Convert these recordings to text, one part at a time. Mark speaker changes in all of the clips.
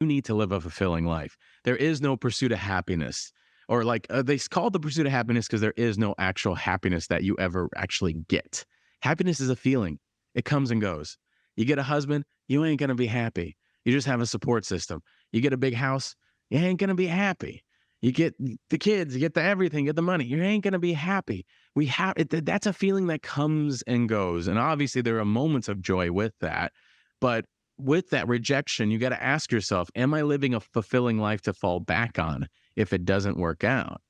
Speaker 1: You need to live a fulfilling life. There is no pursuit of happiness. Or like they call it the pursuit of happiness because there is no actual happiness that you ever actually get. Happiness is a feeling. It comes and goes. You get a husband, you ain't gonna be happy. You just have a support system. You get a big house, you ain't gonna be happy. You get the kids, you get the everything, you get the money, you ain't gonna be happy. We have it, that's a feeling that comes and goes. And obviously there are moments of joy with that. But with that rejection, you got to ask yourself, am I living a fulfilling life to fall back on if it doesn't work out?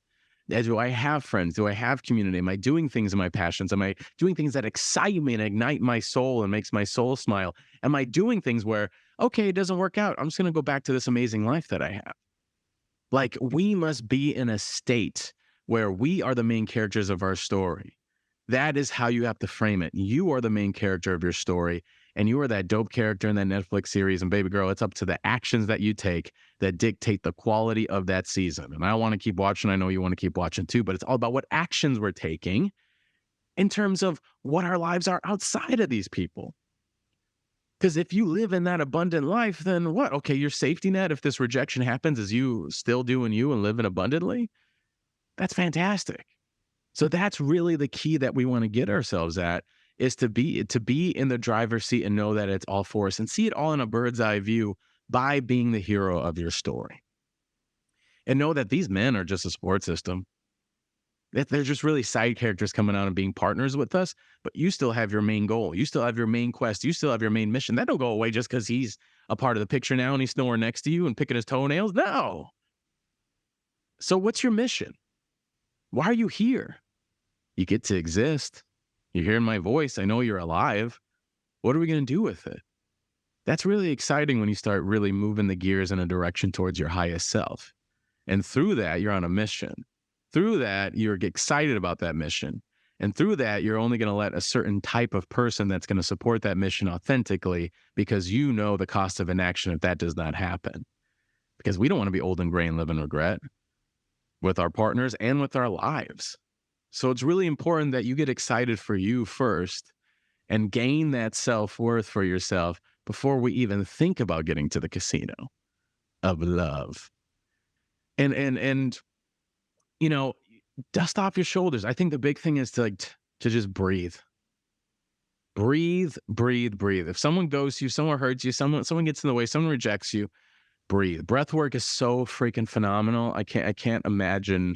Speaker 1: Do I have friends? Do I have community? Am I doing things in my passions? Am I doing things that excite me and ignite my soul and makes my soul smile? Am I doing things where, okay, it doesn't work out. I'm just going to go back to this amazing life that I have. Like we must be in a state where we are the main characters of our story. That is how you have to frame it. You are the main character of your story, and you are that dope character in that Netflix series. And baby girl, it's up to the actions that you take that dictate the quality of that season. And I want to keep watching. I know you want to keep watching too, but it's all about what actions we're taking in terms of what our lives are outside of these people. Because if you live in that abundant life, then what? Okay, your safety net, if this rejection happens, is you still doing you and living abundantly? That's fantastic. So that's really the key that we want to get ourselves at, is to be in the driver's seat and know that it's all for us and see it all in a bird's eye view by being the hero of your story. And know that these men are just a support system. They're just really side characters coming out and being partners with us, but you still have your main goal. You still have your main quest. You still have your main mission. That don't go away just because he's a part of the picture now and he's snoring next to you and picking his toenails. No. So what's your mission? Why are you here? You get to exist. You're hearing my voice. I know you're alive. What are we going to do with it? That's really exciting when you start really moving the gears in a direction towards your highest self. And through that, you're on a mission. Through that, you're excited about that mission. And through that, you're only going to let a certain type of person that's going to support that mission authentically, because you know the cost of inaction if that does not happen. Because we don't want to be old and gray and live in regret with our partners and with our lives. So it's really important that you get excited for you first and gain that self-worth for yourself before we even think about getting to the casino of love. And you know, dust off your shoulders. I think the big thing is to just breathe. Breathe, breathe, breathe. If someone goes to you, someone hurts you, someone gets in the way, someone rejects you, breathe. Breath work is so freaking phenomenal. I can't imagine.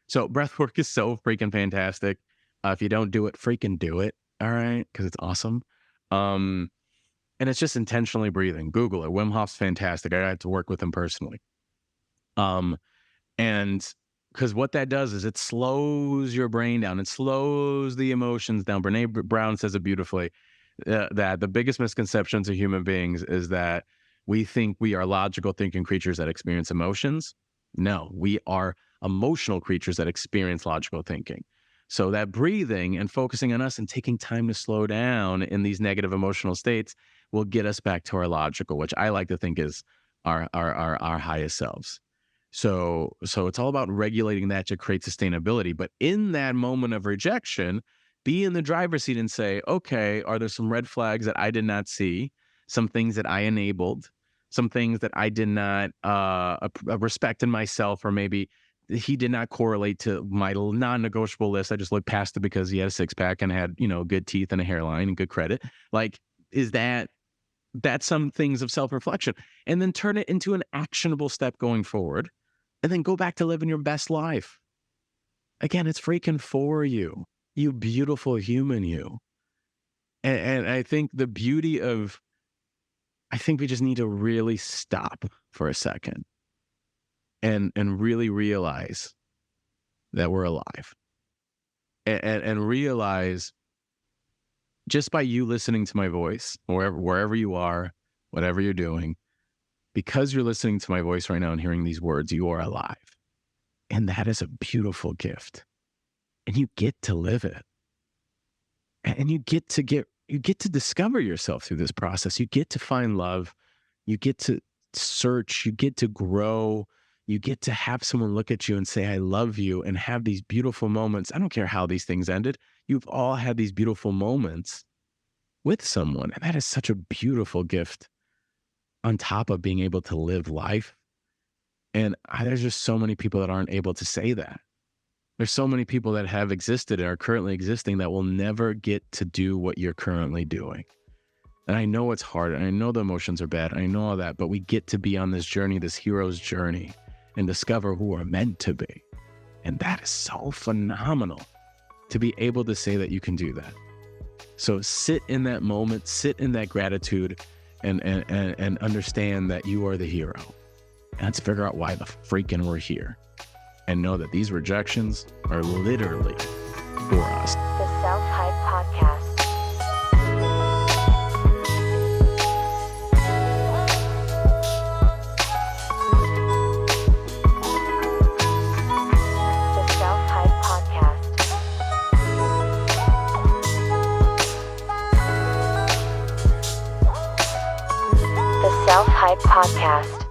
Speaker 1: So breath work is so freaking fantastic. If you don't do it, freaking do it. All right. Because it's awesome. And it's just intentionally breathing. Google it. Wim Hof's fantastic. I had to work with him personally. And because what that does is it slows your brain down. It slows the emotions down. Brene Brown says it beautifully, that the biggest misconceptions of human beings is that we think we are logical thinking creatures that experience emotions. No, we are emotional creatures that experience logical thinking. So that breathing and focusing on us and taking time to slow down in these negative emotional states will get us back to our logical, which I like to think is our highest selves. So it's all about regulating that to create sustainability. But in that moment of rejection, be in the driver's seat and say, okay, are there some red flags that I did not see? Some things that I enabled, some things that I did not respect in myself, or maybe he did not correlate to my non-negotiable list. I just looked past it because he had a six pack and had, good teeth and a hairline and good credit. Like, is that's some things of self-reflection, and then turn it into an actionable step going forward, and then go back to living your best life. Again, it's freaking for you, you beautiful human, you. And I think the beauty of, I think we just need to really stop for a second and really realize that we're alive, and realize just by you listening to my voice, wherever you are, whatever you're doing, because you're listening to my voice right now and hearing these words, you are alive. And that is a beautiful gift. And you get to live it. And you get to discover yourself through this process. You get to find love. You get to search. You get to grow. You get to have someone look at you and say, I love you, and have these beautiful moments. I don't care how these things ended. You've all had these beautiful moments with someone. And that is such a beautiful gift on top of being able to live life. And there's just so many people that aren't able to say that. There's so many people that have existed and are currently existing that will never get to do what you're currently doing. And I know it's hard, and I know the emotions are bad, and I know all that, but we get to be on this journey, this hero's journey, and discover who we're meant to be. And that is so phenomenal to be able to say that you can do that. So sit in that moment, sit in that gratitude, and understand that you are the hero. And let's figure out why the freaking we're here. And know that these rejections are literally for us.
Speaker 2: The Self-Hype Podcast. The Self-Hype Podcast. The Self-Hype Podcast.